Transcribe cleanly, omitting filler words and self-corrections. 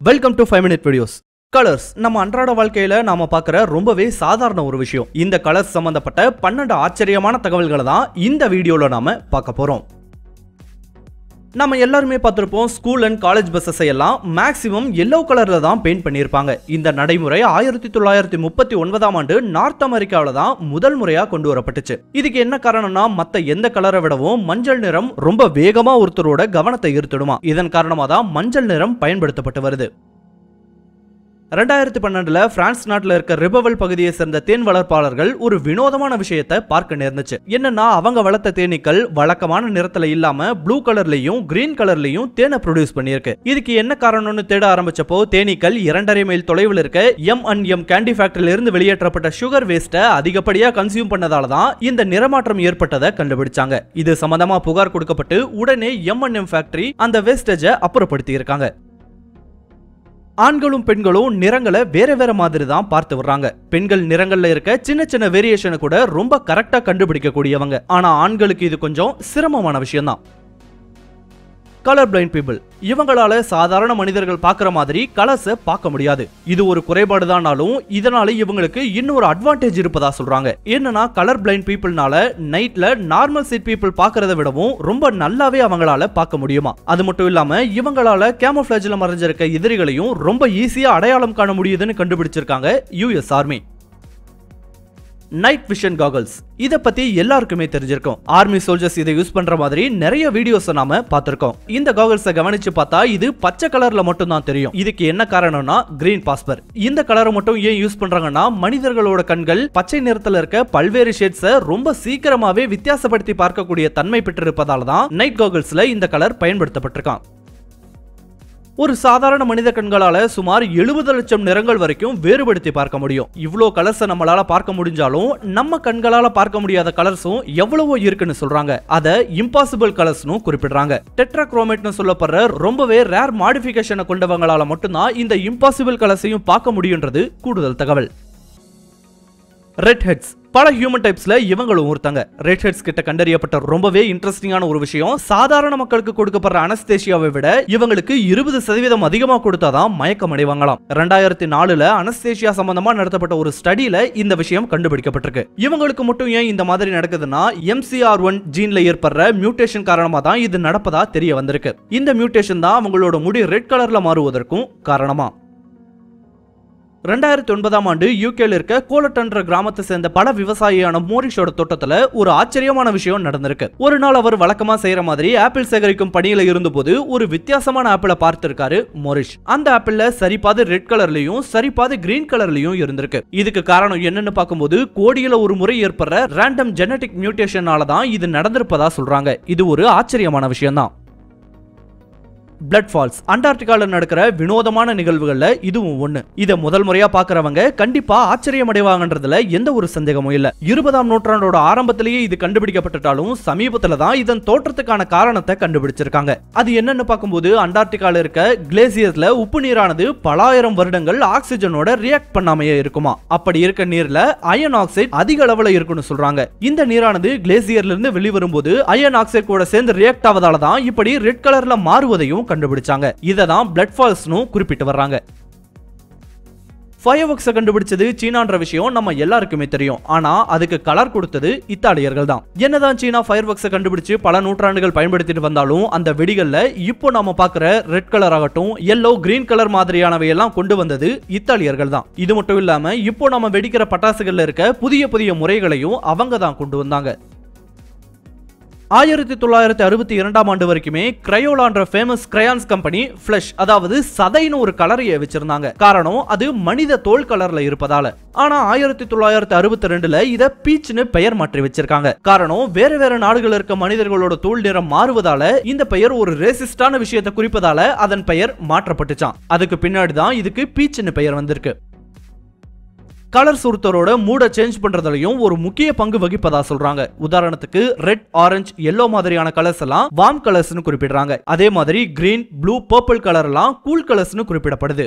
Welcome to 5 minute videos. Colours நம்ம அன்றாட வாழ்க்கையில நாம பார்க்குற ரொம்பவே சாதாரண ஒரு விஷயம். இந்த கலர்ஸ் சம்பந்தப்பட்ட 12 ஆச்சரியமான தகவல்களை தான் இந்த வீடியோல நாம பார்க்க போறோம். நம்ம எல்லாருமே பார்த்திருப்போம், ஸ்கூல் அண்ட் காலேஜ் பஸ்ஸஸ் எல்லாம் மேக்ஸிமம் எல்லோ கலர்ல தான் பெயிண்ட் பண்ணியிருப்பாங்க. இந்த நடைமுறை 1939ஆம் ஆண்டு நார்த் அமெரிக்காவில தான் முதல் முறையா கொண்டு வரப்பட்டுச்சு. இதுக்கு என்ன காரணம்னா, மத்த எந்த கலரை விடவும் மஞ்சள் நிறம் ரொம்ப வேகமா ஒருத்தரோட கவனத்தை ஈர்த்திடுமா. இதன் காரணமா தான் மஞ்சள் நிறம் பயன்படுத்தப்பட்டு வருது. 2012ல பிரான்ஸ் நாட்டில் இருக்க ரிபவல் பகுதியை சேர்ந்த தேன் வளர்ப்பாளர்கள் ஒரு வினோதமான விஷயத்தை பார்க்க நேர்ந்துச்சு. என்னன்னா, அவங்க வளர்த்த தேனீக்கள் வழக்கமான நிறத்துல இல்லாம ப்ளூ கலர்லயும் கிரீன் கலர்லயும் தேனை ப்ரொடியூஸ் பண்ணிருக்கு. இதுக்கு என்ன காரணம்னு தேட ஆரம்பிச்சப்போ தேனீக்கள் 2.5 மைல் தொலைவில் இருக்க M&M கேண்டி ஃபேக்டரியில இருந்து வெளியேற்றப்பட்ட சுகர் வேஸ்ட்டை அதிகப்படியா கன்சியூம் பண்ணதால தான் இந்த நிறமாற்றம் ஏற்பட்டதை கண்டுபிடிச்சாங்க. இது சம்பந்தமா புகார் கொடுக்கப்பட்டு உடனே M&M ஃபேக்டரி அந்த வேஸ்டேஜை அப்புறப்படுத்தி இருக்காங்க. ஆண்களும் பெண்களும் நிறங்களை வேற வேற மாதிரி தான் பார்த்து வர்றாங்க. பெண்கள் நிறங்கள்ல இருக்க சின்ன சின்ன வேரியேஷனை கூட ரொம்ப கரெக்டா கண்டுபிடிக்க கூடியவங்க. ஆனா ஆண்களுக்கு இது கொஞ்சம் சிரமமான விஷயம் தான். கலர் பிளைண்ட் பீப்புள், இவங்களால சாதாரண மனிதர்கள் பார்க்குற மாதிரி கலர்ஸை பார்க்க முடியாது. இது ஒரு குறைபாடு தானாலும் இதனால இவங்களுக்கு இன்னொரு அட்வான்டேஜ் இருப்பதா சொல்றாங்க. என்னன்னா, கலர் பிளைண்ட் பீப்புள்னால நைட்ல நார்மல் சீட் பீப்புள் பார்க்கறத விடவும் ரொம்ப நல்லாவே அவங்களால பார்க்க முடியுமா. அது மட்டும் இல்லாம இவங்களால கேமோஃபிளாஜ்ல மறைஞ்சிருக்க எதிரிகளையும் ரொம்ப ஈஸியா அடையாளம் காண முடியுதுன்னு கண்டுபிடிச்சிருக்காங்க US ஆர்மி. நைட் விஷன் காகல்ஸ், இத பத்தி எல்லாருக்குமே தெரிஞ்சிருக்கும். ஆர்மி சோல்ஜர்ஸ் இதை யூஸ் பண்ற மாதிரி நிறைய வீடியோஸ் நாம பார்த்திருக்கோம். இந்த காகல்ஸை கவனிச்சு பார்த்தா இது பச்சை கலர்ல மட்டும் தான் தெரியும். இதுக்கு என்ன காரணம்னா, கிரீன் பாஸ்பர். இந்த கலரை மட்டும் ஏன் யூஸ் பண்றாங்கன்னா, மனிதர்களோட கண்கள் பச்சை நிறத்துல இருக்க பல்வேறு ஷேட்ஸை ரொம்ப சீக்கிரமாவே வித்தியாசப்படுத்தி பார்க்கக்கூடிய தன்மை பெற்றிருப்பதால தான் நைட் காகல்ஸ்ல இந்த கலர் பயன்படுத்தப்பட்டிருக்கான். ஒரு சாதாரண மனித கண்களால சுமார் 70 லட்சம் நிறங்கள் வரைக்கும் வேறுபடுத்தி பார்க்க முடியும். இவ்வளோ கலர்ஸை நம்மளால பார்க்க முடிஞ்சாலும் நம்ம கண்களால பார்க்க முடியாத கலர்ஸும் எவ்வளவோ இருக்குன்னு சொல்றாங்க. அதை இம்பாசிபிள் கலர்ஸ்னு குறிப்பிடுறாங்க. டெட்ராக்ரோமேட்னு சொல்லப்படுற ரொம்பவே ரேர் மாடிஃபிகேஷனை கொண்டவங்களால மட்டும்தான் இந்த இம்பாசிபிள் கலர்ஸையும் பார்க்க முடியுன்றது கூடுதல் தகவல். ரெட் ஹெட்ஸ், பல ஹியூமன் டைப்ஸ்ல இவங்களும் ஒருத்தங்க. ரெட் ஹெட்ஸ் கிட்ட கண்டறியப்பட்ட ரொம்பவே இன்ட்ரெஸ்டிங்கான ஒரு விஷயம், சாதாரண மக்களுக்கு கொடுக்கப்படுற அனஸ்தேசியாவை விட இவங்களுக்கு 20% அதிகமா கொடுத்தாதான் மயக்கம் அடைவாங்களாம். 2004ல அனஸ்தேசியா சம்பந்தமா நடத்தப்பட்ட ஒரு ஸ்டடியில இந்த விஷயம் கண்டுபிடிக்கப்பட்டிருக்கு. இவங்களுக்கு மட்டும் ஏன் இந்த மாதிரி நடக்குதுன்னா, MCR1 ஜீன்ல ஏற்படுற மியூட்டேஷன் காரணமா தான் இது நடப்பதா தெரிய வந்திருக்கு. இந்த மியூட்டேஷன் தான் அவங்களோட முடி ரெட் கலர்ல மாறுவதற்கும் காரணமா. 2009ஆம் ஆண்டு யூகேல இருக்க கோலட்டன்ற கிராமத்தை சேர்ந்த பல விவசாயியான மோரிஷோட தோட்டத்துல ஒரு ஆச்சரியமான விஷயம் நடந்திருக்கு. ஒரு நாள் அவர் வழக்கமா செய்யற மாதிரி ஆப்பிள் சேகரிக்கும் பணியில இருந்தபோது ஒரு வித்தியாசமான ஆப்பிளை பார்த்திருக்காரு மோரிஷ். அந்த ஆப்பிள்ல சரிபாதி ரெட் கலர்லயும் சரிபாதி கிரீன் கலர்லயும் இருந்திருக்கு. இதுக்கு காரணம் என்னன்னு பார்க்கும்போது, கோடியில ஒரு முறை ஏற்படுற ரேண்டம் ஜெனடிக் மியூட்டேஷனால தான் இது நடந்திருப்பதா சொல்றாங்க. இது ஒரு ஆச்சரியமான விஷயம் தான். பிளட் ஃபால்ஸ், அண்டார்டிகால நடக்கிற வினோதமான நிகழ்வுகள்ல இதுவும் ஒண்ணு. இத முதல் முறையா பாக்குறவங்க கண்டிப்பா ஆச்சரியம் அடைவாங்கன்றதுல எந்த ஒரு சந்தேகமும் இல்ல. 20ஆம் நூற்றாண்டோட ஆரம்பத்திலேயே இது கண்டுபிடிக்கப்பட்டாலும் சமீபத்துல தான் இதன் தோற்றத்துக்கான காரணத்தை கண்டுபிடிச்சிருக்காங்க. அது என்னன்னு பார்க்கும்போது, அண்டார்டிகால இருக்க கிளேசியர்ல உப்பு நீரானது பலாயிரம் வருடங்கள் ஆக்சிஜனோட ரியாக்ட் பண்ணாமையே இருக்குமா. அப்படி இருக்க நீர்ல அயன் ஆக்சைடு அதிக அளவுல இருக்குன்னு சொல்றாங்க. இந்த நீரானது கிளேசியர்ல இருந்து வெளிவரும்போது அயன் ஆக்சைடு கூட சேர்ந்து ரியாக்ட் ஆவதால தான் இப்படி ரெட் கலர்ல மாறுவதையும் கண்டுபிடிச்சாங்க. இததான் பிளட் ஃபால்ஸ்னு குறிப்பிட்டு வர்றாங்க. ஃபயர்வொர்க்ஸை கண்டுபிடிச்சது சீனான்ற விஷயம் நம்ம எல்லாருக்குமே தெரியும். ஆனா அதுக்கு கலர் கொடுத்தது இத்தாலியர்கள் தான். என்னதான் சீனா ஃபயர்வொர்க்ஸை கண்டுபிடிச்சு பல நூற்றாண்டுகள் பயன்படுத்திட்டு வந்தாலும் அந்த வெடிகள்ல இப்போ நாம பார்க்குற ரெட் கலர் ஆகட்டும், எல்லோ கிரீன் கலர் மாதிரியானவை எல்லாம் கொண்டு வந்தது இத்தாலியர்கள் தான். இது மட்டும் இல்லாம இப்போ நாம வெடிக்கிற பட்டாசுகள்ல இருக்க புதிய புதிய முறைகளையும் அவங்க தான் கொண்டு வந்தாங்க. 1962ஆம் ஆண்டு வரைக்குமே கிரையோலான்ற ஃபேமஸ் கிரையான்ஸ் கம்பெனி ஃபிளஷ், அதாவது சதைன்னு ஒரு கலரையை வச்சிருந்தாங்க. காரணம் அது மனித தோல் கலர்ல இருப்பதால. ஆனா 1962ல இத பீச்னு பெயர் மாற்றி வச்சிருக்காங்க. காரணம், வேற வேற நாடுகள் இருக்க மனிதர்களோட தோல் நிறம் மாறுவதால இந்த பெயர் ஒரு ரேசிஸ்டான விஷயத்தை குறிப்பதால அதன் பெயர் மாற்றப்பட்டுச்சான். அதுக்கு பின்னாடி தான் இதுக்கு பீச்னு பெயர் வந்திருக்கு. கலர்ஸ் ஒருத்தரோட மூட சேஞ்ச் பண்றதுலயும் ஒரு முக்கிய பங்கு வகிப்பதா சொல்றாங்க. உதாரணத்துக்கு ரெட், ஆரஞ்சு, எல்லோ மாதிரியான கலர்ஸ் எல்லாம் வார்ம் கலர்ஸ்னு குறிப்பிடுறாங்க. அதே மாதிரி கிரீன், ப்ளூ, பர்பிள் கலர் எல்லாம் கூல் கலர்ஸ்னு குறிப்பிடப்படுது.